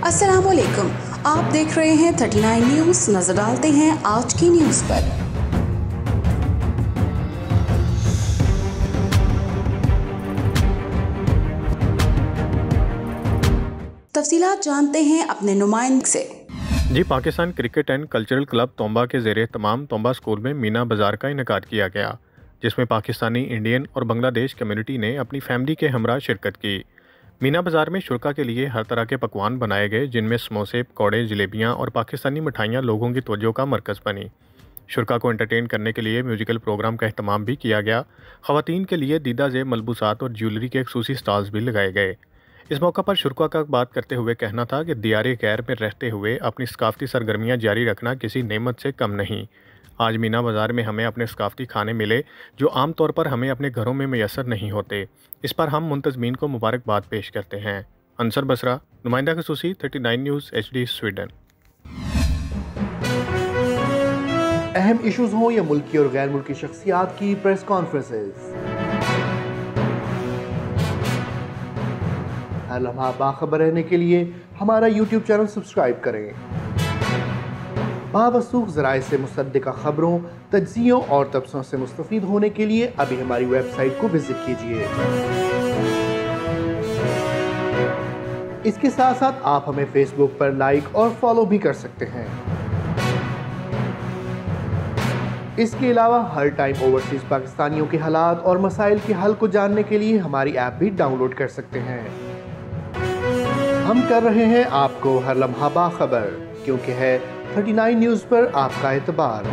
अस्सलाम वालेकुम, आप देख रहे हैं 39 न्यूज़। नजर डालते हैं आज की न्यूज़ पर। तफसीलात जानते हैं अपने नुमाइंदे से। जी, Pakistan cricket and cultural club Tomba के ज़ेरे तमाम तोंबा स्कूल में मीना बाज़ार का इनेकाद किया गया, जिसमें पाकिस्तानी, इंडियन और बांग्लादेश कम्युनिटी ने अपनी फैमिली के हमरा शिरकत की। मीना बाज़ार में शुरका के लिए हर तरह के पकवान बनाए गए, जिनमें समोसे, पकौड़े, जलेबियाँ और पाकिस्तानी मिठाइयाँ लोगों की तवज्जो का मरकज़ बनी। शुरका को एंटरटेन करने के लिए म्यूज़िकल प्रोग्राम का अहतमाम भी किया गया। ख़वातीन के लिए दीदा ज़ेब मलबूसात और ज्वेलरी के खसूसी स्टॉल्स भी लगाए गए। इस मौका पर शुरका का बात करते हुए कहना था कि दियारे गैर में रहते हुए अपनी सकाफ़ती सरगर्मियाँ जारी रखना किसी नेमत से कम नहीं। आज मीना बाज़ार में हमें अपने सकाफ़ती खाने मिले जो आम तौर पर हमें अपने घरों में मैसर नहीं होते। इस पर हम मुंतज़मीन को मुबारकबाद पेश करते हैं। अंसर बसरा, नुमाइंदा खसूसी, 39 न्यूज़ HD स्वीडन। अहम इशूज़ हों या मुल्की और गैर मुल्की शख्सियात की प्रेस कॉन्फ्रेंसेस, हर लम्हा बाखबर रहने के लिए हमारा YouTube चैनल सब्सक्राइब करें। बावसूख ज़राए से मुसद्दिक़ा खबरों, तज्ज़ियों और तबसरों से मुस्तफ़ीद होने के लिए अभी हमारी वेबसाइट को विज़िट कीजिए। इसके साथ साथ आप हमें फेसबुक पर लाइक और फॉलो भी कर सकते हैं। इसके अलावा हर टाइम ओवरसीज़ पाकिस्तानियों के हालात और मसाइल के हल को जानने के लिए हमारी ऐप भी डाउनलोड कर सकते हैं। हम कर रहे हैं आपको हर लम्हा बाखबर, क्योंकि है 39 न्यूज़ पर आपका एतबार।